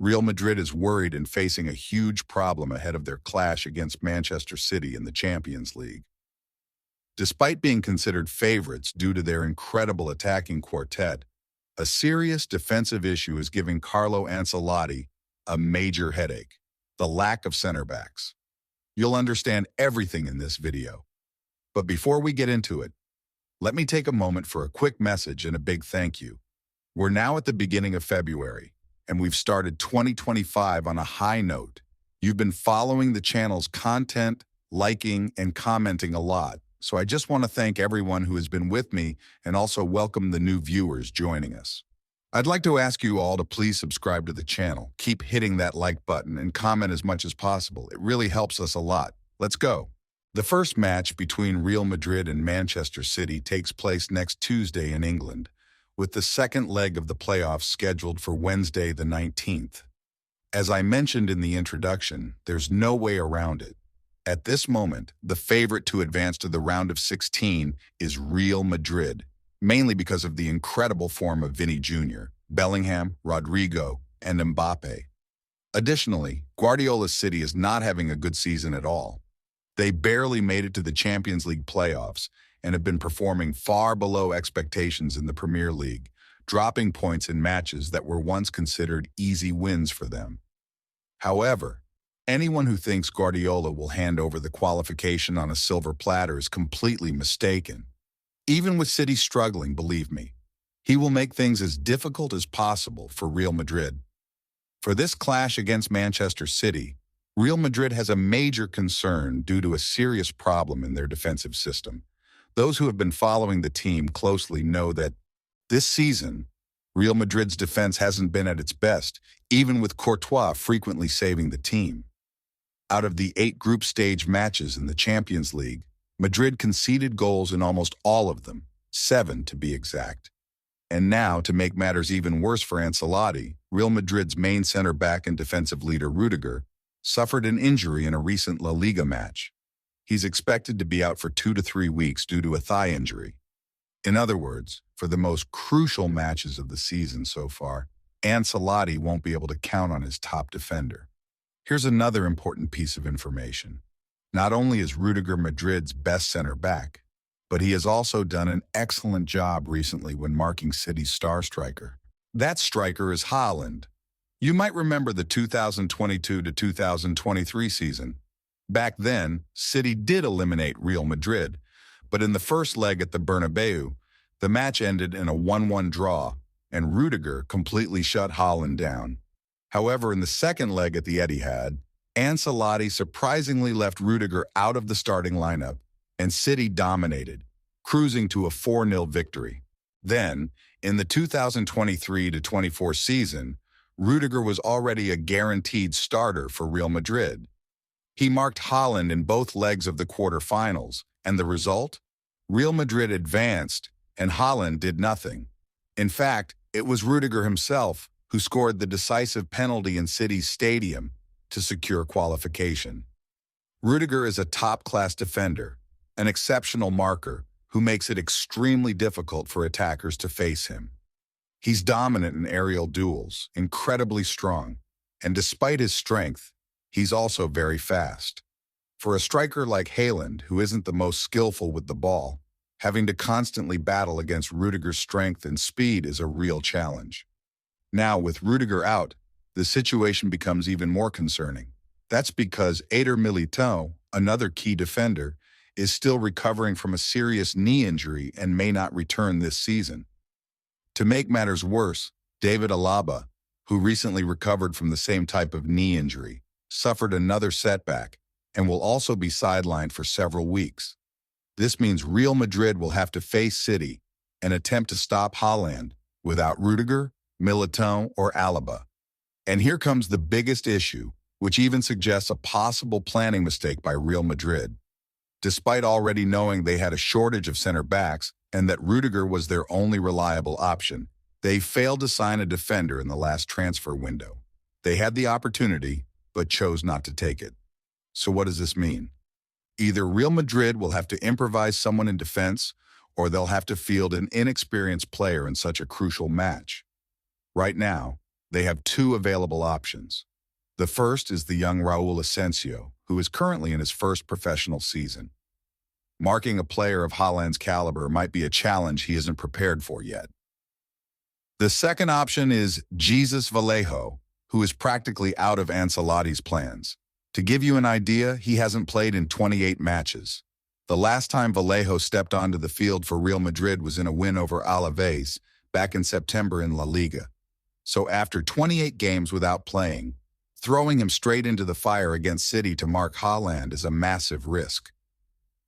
Real Madrid is worried and facing a huge problem ahead of their clash against Manchester City in the Champions League. Despite being considered favorites due to their incredible attacking quartet, a serious defensive issue is giving Carlo Ancelotti a major headache: the lack of center backs. You'll understand everything in this video. But before we get into it, let me take a moment for a quick message and a big thank you. We're now at the beginning of February, and we've started 2025 on a high note. You've been following the channel's content, liking, and commenting a lot, so I just want to thank everyone who has been with me and also welcome the new viewers joining us. I'd like to ask you all to please subscribe to the channel, keep hitting that like button, and comment as much as possible. It really helps us a lot. Let's go. The first match between Real Madrid and Manchester City takes place next Tuesday in England, with the second leg of the playoffs scheduled for Wednesday the 19th. As I mentioned in the introduction, there's no way around it. At this moment, the favorite to advance to the round of 16 is Real Madrid, mainly because of the incredible form of Vinny Jr., Bellingham, Rodrigo, and Mbappe. Additionally, Guardiola's City is not having a good season at all. They barely made it to the Champions League playoffs and have been performing far below expectations in the Premier League, dropping points in matches that were once considered easy wins for them. However, anyone who thinks Guardiola will hand over the qualification on a silver platter is completely mistaken. Even with City struggling, believe me, he will make things as difficult as possible for Real Madrid. For this clash against Manchester City, Real Madrid has a major concern due to a serious problem in their defensive system. Those who have been following the team closely know that this season, Real Madrid's defense hasn't been at its best, even with Courtois frequently saving the team. Out of the 8 group stage matches in the Champions League, Madrid conceded goals in almost all of them, 7 to be exact. And now, to make matters even worse for Ancelotti, Real Madrid's main center-back and defensive leader Rüdiger suffered an injury in a recent La Liga match. He's expected to be out for 2 to 3 weeks due to a thigh injury. In other words, for the most crucial matches of the season so far, Ancelotti won't be able to count on his top defender. Here's another important piece of information. Not only is Rüdiger Madrid's best center-back, but he has also done an excellent job recently when marking City's star striker. That striker is Haaland. You might remember the 2022 to 2023 season. Back then, City did eliminate Real Madrid, but in the first leg at the Bernabeu, the match ended in a 1-1 draw, and Rüdiger completely shut Haaland down. However, in the second leg at the Etihad, Ancelotti surprisingly left Rüdiger out of the starting lineup, and City dominated, cruising to a 4-0 victory. Then, in the 2023 to 24 season, Rüdiger was already a guaranteed starter for Real Madrid. He marked Haaland in both legs of the quarterfinals, and the result? Real Madrid advanced, and Haaland did nothing. In fact, it was Rüdiger himself who scored the decisive penalty in City's stadium to secure qualification. Rüdiger is a top-class defender, an exceptional marker who makes it extremely difficult for attackers to face him. He's dominant in aerial duels, incredibly strong, and despite his strength, he's also very fast. For a striker like Haaland, who isn't the most skillful with the ball, having to constantly battle against Rüdiger's strength and speed is a real challenge. Now, with Rüdiger out, the situation becomes even more concerning. That's because Militão, another key defender, is still recovering from a serious knee injury and may not return this season. To make matters worse, David Alaba, who recently recovered from the same type of knee injury, suffered another setback and will also be sidelined for several weeks. This means Real Madrid will have to face City and attempt to stop Haaland without Rüdiger, Militão, or Alaba. And here comes the biggest issue, which even suggests a possible planning mistake by Real Madrid. Despite already knowing they had a shortage of center-backs and that Rüdiger was their only reliable option, they failed to sign a defender in the last transfer window. They had the opportunity, but chose not to take it. So what does this mean? Either Real Madrid will have to improvise someone in defense, or they'll have to field an inexperienced player in such a crucial match. Right now, they have two available options. The first is the young Raul Asensio, who is currently in his first professional season. Marking a player of Haaland's caliber might be a challenge he isn't prepared for yet. The second option is Jesus Vallejo, who is practically out of Ancelotti's plans. To give you an idea, he hasn't played in 28 matches. The last time Vallejo stepped onto the field for Real Madrid was in a win over Alaves back in September in La Liga. So after 28 games without playing, throwing him straight into the fire against City to mark Haaland is a massive risk.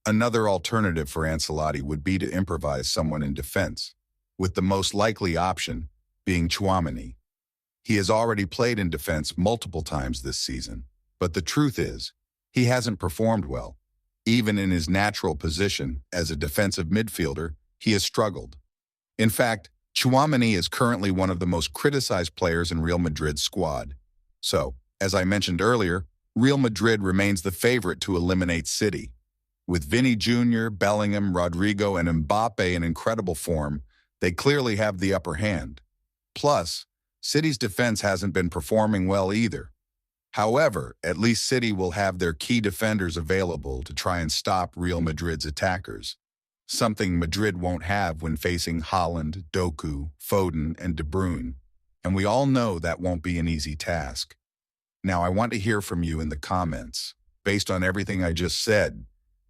Another alternative for Ancelotti would be to improvise someone in defense, with the most likely option being Tchouaméni. He has already played in defense multiple times this season, but the truth is, he hasn't performed well. Even in his natural position as a defensive midfielder, he has struggled. In fact, Tchouaméni is currently one of the most criticized players in Real Madrid's squad. So, as I mentioned earlier, Real Madrid remains the favorite to eliminate City. With Vinny Jr., Bellingham, Rodrigo, and Mbappe in incredible form, they clearly have the upper hand. Plus, City's defense hasn't been performing well either. However, at least City will have their key defenders available to try and stop Real Madrid's attackers, something Madrid won't have when facing Haaland, Doku, Foden, and De Bruyne. And we all know that won't be an easy task. Now, I want to hear from you in the comments. Based on everything I just said,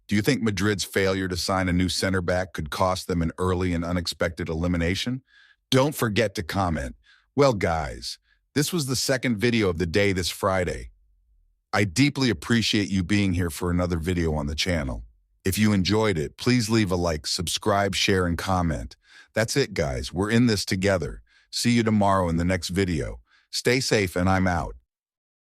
do you think Madrid's failure to sign a new center back could cost them an early and unexpected elimination? Don't forget to comment. Well, guys, this was the second video of the day this Friday. I deeply appreciate you being here for another video on the channel. If you enjoyed it, please leave a like, subscribe, share, and comment. That's it, guys. We're in this together. See you tomorrow in the next video. Stay safe, and I'm out.